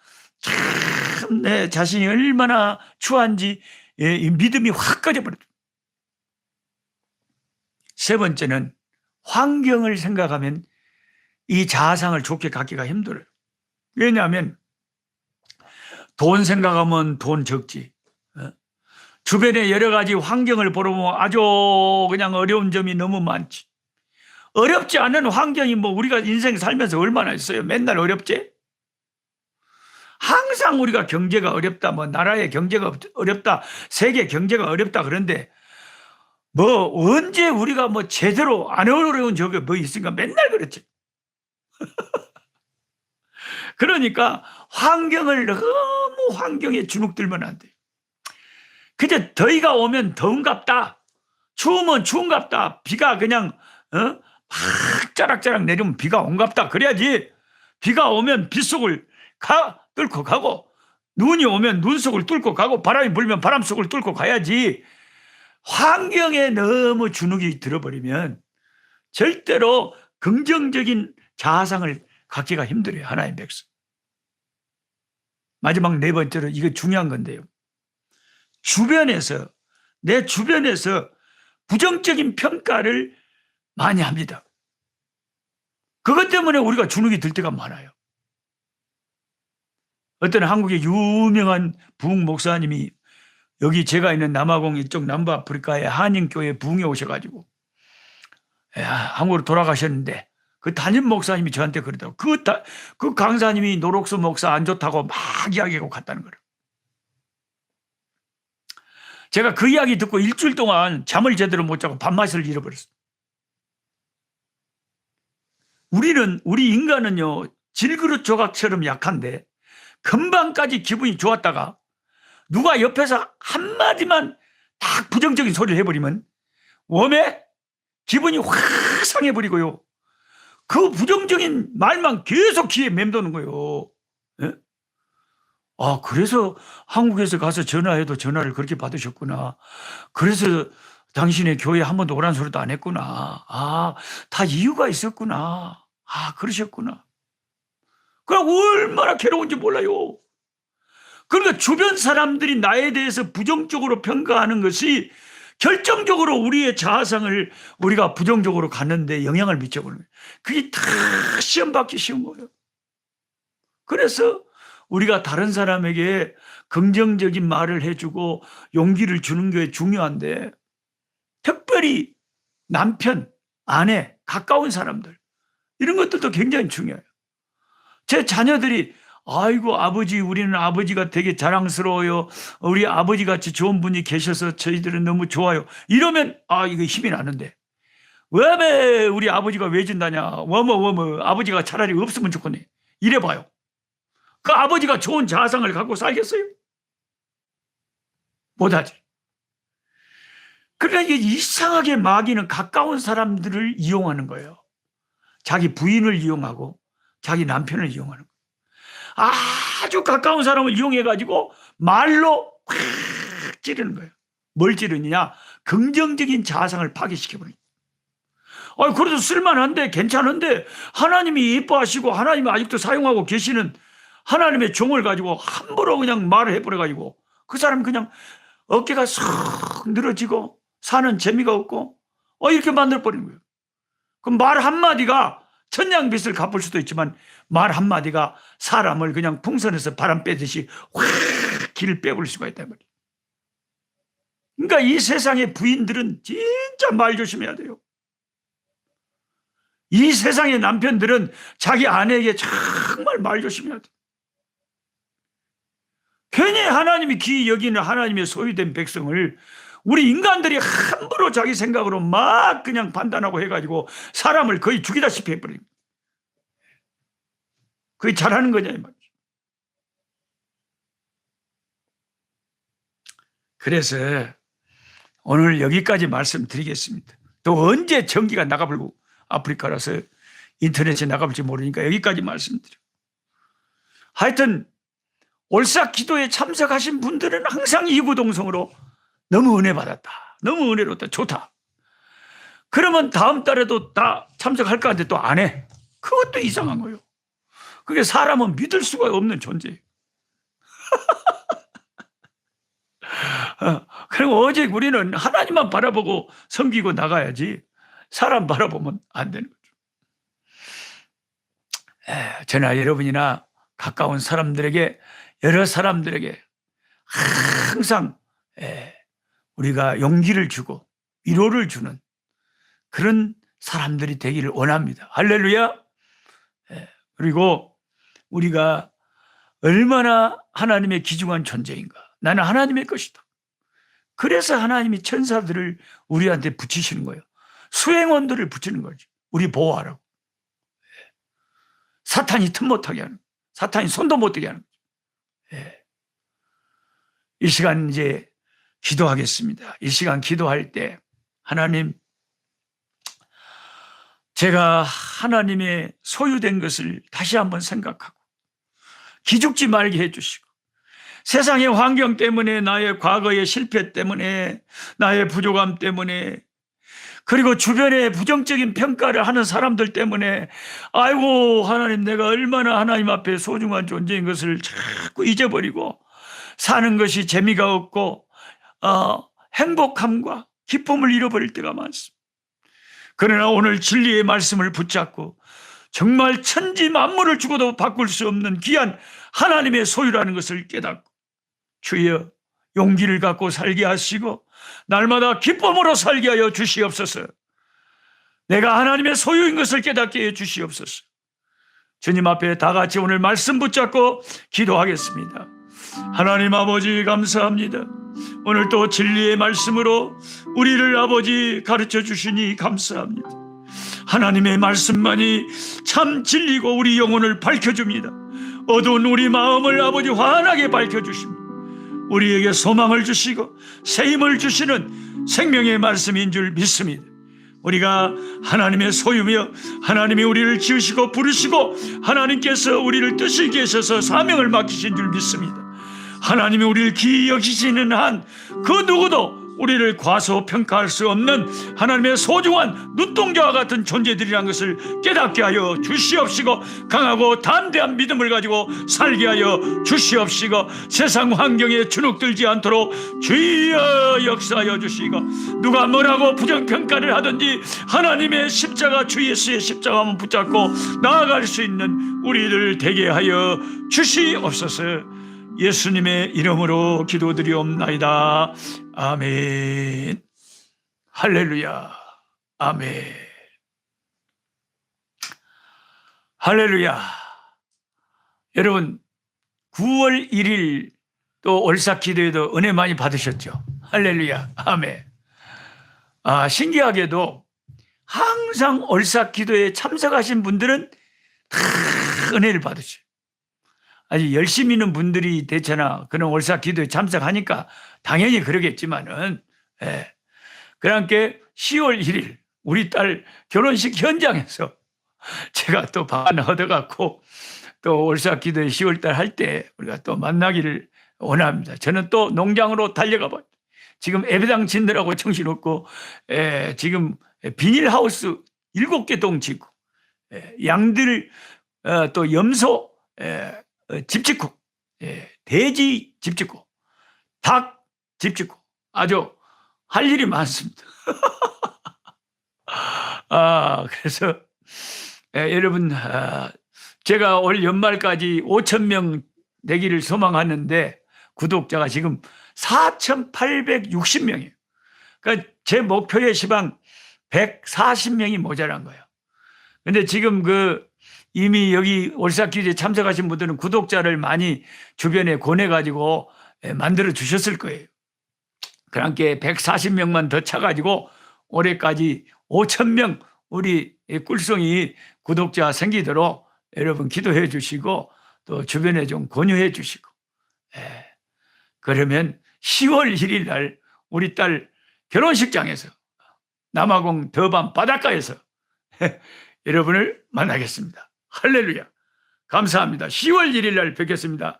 참 내 자신이 얼마나 추한지 이 믿음이 확 꺼져버립니다. 세 번째는 환경을 생각하면 이 자아상을 좋게 갖기가 힘들어요. 왜냐하면 돈 생각하면 돈 적지. 주변에 여러 가지 환경을 보러 보면 아주 그냥 어려운 점이 너무 많지. 어렵지 않은 환경이 뭐 우리가 인생 살면서 얼마나 있어요. 맨날 어렵지? 항상 우리가 경제가 어렵다, 뭐 나라의 경제가 어렵다, 세계 경제가 어렵다 그런데 뭐 언제 우리가 뭐 제대로 안 어려운 적이 뭐 있으니까 맨날 그렇지. 그러니까 환경을 너무 환경에 주눅들면 안 돼. 그저 더위가 오면 더운갑다, 추우면 추운갑다, 비가 그냥 막 짜락짜락 내리면 비가 온갑다 그래야지. 비가 오면 빗속을 뚫고 가고 눈이 오면 눈 속을 뚫고 가고 바람이 불면 바람 속을 뚫고 가야지. 환경에 너무 주눅이 들어버리면 절대로 긍정적인 자아상을 갖기가 힘들어요. 하나님 백성. 마지막 네 번째로 이거 중요한 건데요. 내 주변에서 부정적인 평가를 많이 합니다. 그것 때문에 우리가 주눅이 들 때가 많아요. 어떤 한국의 유명한 부흥 목사님이 여기 제가 있는 남아공 이쪽 남부아프리카의 한인교회 부흥에 오셔가지고 한국으로 돌아가셨는데 그 담임 목사님이 저한테 그러더라고요. 그 강사님이 노록수 목사 안 좋다고 막 이야기하고 갔다는 거예요. 제가 그 이야기 듣고 일주일 동안 잠을 제대로 못 자고 밥맛을 잃어버렸어요. 우리 인간은요, 질그릇 조각처럼 약한데 금방까지 기분이 좋았다가 누가 옆에서 한마디만 딱 부정적인 소리를 해버리면 웜에 기분이 확 상해버리고요. 그 부정적인 말만 계속 귀에 맴도는 거예요. 예? 아, 그래서 한국에서 가서 전화해도 전화를 그렇게 받으셨구나. 그래서 당신의 교회에 한 번도 오란 소리도 안 했구나. 아, 다 이유가 있었구나. 아, 그러셨구나. 그럼 얼마나 괴로운지 몰라요. 그러니까 주변 사람들이 나에 대해서 부정적으로 평가하는 것이 결정적으로 우리의 자아상을 우리가 부정적으로 갖는데 영향을 미쳐버리는 거예요. 그게 다 시험 받기 쉬운 거예요. 그래서 우리가 다른 사람에게 긍정적인 말을 해주고 용기를 주는 게 중요한데 특별히 남편, 아내, 가까운 사람들 이런 것들도 굉장히 중요해요. 제 자녀들이 아이고 아버지 우리는 아버지가 되게 자랑스러워요. 우리 아버지같이 좋은 분이 계셔서 저희들은 너무 좋아요. 이러면 이거 힘이 나는데 왜 우리 아버지가 왜 준다냐. 워머 아버지가 차라리 없으면 좋겠네. 이래봐요. 그 아버지가 좋은 자아상을 갖고 살겠어요? 못하지. 그러니까 이게 이상하게 마귀는 가까운 사람들을 이용하는 거예요. 자기 부인을 이용하고 자기 남편을 이용하는 거예요. 아주 가까운 사람을 이용해가지고 말로 확 찌르는 거예요. 뭘 찌르느냐? 긍정적인 자아상을 파괴시켜버립니다. 그래도 쓸만한데 괜찮은데 하나님이 예뻐하시고 하나님이 아직도 사용하고 계시는 하나님의 종을 가지고 함부로 그냥 말을 해버려가지고 그 사람이 그냥 어깨가 쏙 늘어지고 사는 재미가 없고 이렇게 만들어버리는 거예요. 그럼 말 한마디가 천냥빚을 갚을 수도 있지만 말 한마디가 사람을 그냥 풍선에서 바람 빼듯이 확 길을 빼버릴 수가 있단 말이에요. 그러니까 이 세상의 부인들은 진짜 말 조심해야 돼요. 이 세상의 남편들은 자기 아내에게 정말 말 조심해야 돼요. 괜히 하나님이 귀히 여기는 하나님의 소유된 백성을 우리 인간들이 함부로 자기 생각으로 막 그냥 판단하고 해가지고 사람을 거의 죽이다시피 해버립니다. 그게 잘하는 거냐 이 말이죠. 그래서 오늘 여기까지 말씀드리겠습니다. 또 언제 전기가 나가버리고 아프리카라서 인터넷에 나가볼지 모르니까 여기까지 말씀드려요. 하여튼 올싹 기도에 참석하신 분들은 항상 이구동성으로 너무 은혜 받았다, 너무 은혜롭다, 좋다. 그러면 다음 달에도 다 참석할까 하는데 또 안 해. 그것도 이상한 거예요. 그게 사람은 믿을 수가 없는 존재예요. 그리고 오직 우리는 하나님만 바라보고 섬기고 나가야지 사람 바라보면 안 되는 거죠. 저나 여러분이나 가까운 사람들에게, 여러 사람들에게 항상 우리가 용기를 주고 위로를 주는 그런 사람들이 되기를 원합니다. 할렐루야. 그리고 우리가 얼마나 하나님의 귀중한 존재인가. 나는 하나님의 것이다. 그래서 하나님이 천사들을 우리한테 붙이시는 거예요. 수행원들을 붙이는 거죠. 우리 보호하라고. 사탄이 틈 못하게 하는, 사탄이 손도 못 대게 하는 거죠. 이 시간 이제 기도하겠습니다. 이 시간 기도할 때 하나님, 제가 하나님의 소유된 것을 다시 한번 생각하고 기죽지 말게 해주시고, 세상의 환경 때문에, 나의 과거의 실패 때문에, 나의 부족함 때문에, 그리고 주변에 부정적인 평가를 하는 사람들 때문에 아이고 하나님, 내가 얼마나 하나님 앞에 소중한 존재인 것을 자꾸 잊어버리고 사는 것이 재미가 없고 행복함과 기쁨을 잃어버릴 때가 많습니다. 그러나 오늘 진리의 말씀을 붙잡고 정말 천지 만물을 주고도 바꿀 수 없는 귀한 하나님의 소유라는 것을 깨닫고, 주여 용기를 갖고 살게 하시고 날마다 기쁨으로 살게 하여 주시옵소서. 내가 하나님의 소유인 것을 깨닫게 해 주시옵소서. 주님 앞에 다 같이 오늘 말씀 붙잡고 기도하겠습니다. 하나님 아버지, 감사합니다. 오늘 또 진리의 말씀으로 우리를 아버지 가르쳐 주시니 감사합니다. 하나님의 말씀만이 참 진리고 우리 영혼을 밝혀줍니다. 어두운 우리 마음을 아버지 환하게 밝혀주십니다. 우리에게 소망을 주시고 새 힘을 주시는 생명의 말씀인 줄 믿습니다. 우리가 하나님의 소유며 하나님이 우리를 지으시고 부르시고 하나님께서 우리를 뜻을 계셔서 사명을 맡기신 줄 믿습니다. 하나님이 우리를 기이 여기시는 한 그 누구도 우리를 과소평가할 수 없는 하나님의 소중한 눈동자와 같은 존재들이라는 것을 깨닫게 하여 주시옵시고, 강하고 담대한 믿음을 가지고 살게 하여 주시옵시고, 세상 환경에 주눅들지 않도록 주여 역사하여 주시고, 누가 뭐라고 부정평가를 하든지 하나님의 십자가, 주 예수의 십자가만 붙잡고 나아갈 수 있는 우리들 되게 하여 주시옵소서. 예수님의 이름으로 기도드리옵나이다. 아멘. 할렐루야. 아멘. 할렐루야. 여러분, 9월 1일 또 올싹 기도에도 은혜 많이 받으셨죠? 할렐루야. 아멘. 신기하게도 항상 올싹 기도에 참석하신 분들은 다 은혜를 받으셔요. 아주 열심히 있는 분들이 대체나 그런 올싹 기도에 참석하니까 당연히 그러겠지만은, 그러니까 10월 1일 우리 딸 결혼식 현장에서 제가 또 반 얻어갖고 또 올싹 기도에 10월달 할 때 우리가 또 만나기를 원합니다. 저는 또 농장으로 달려가 봐요. 지금 예배당 짓느라고 정신없고, 지금 비닐하우스 7개 동 짓고, 양들 또 염소 집 짓고, 돼지 집 짓고, 닭 집 짓고, 아주 할 일이 많습니다. 그래서 여러분, 제가 올 연말까지 5,000명 되기를 소망하는데 구독자가 지금 4,860명이에요. 그러니까 제 목표의 시방 140명이 모자란 거예요. 근데 지금 이미 여기 올싹 기도에 참석하신 분들은 구독자를 많이 주변에 권해가지고 만들어 주셨을 거예요. 그러니까 140명만 더 차가지고 올해까지 5,000명 우리 꿀송이 구독자 생기도록 여러분 기도해 주시고 또 주변에 좀 권유해 주시고, 그러면 10월 1일 날 우리 딸 결혼식장에서 남아공 더반 바닷가에서 여러분을 만나겠습니다. 할렐루야. 감사합니다. 10월 1일 날 뵙겠습니다.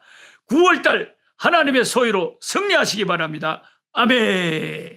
9월 달 하나님의 소유로 승리하시기 바랍니다. 아멘.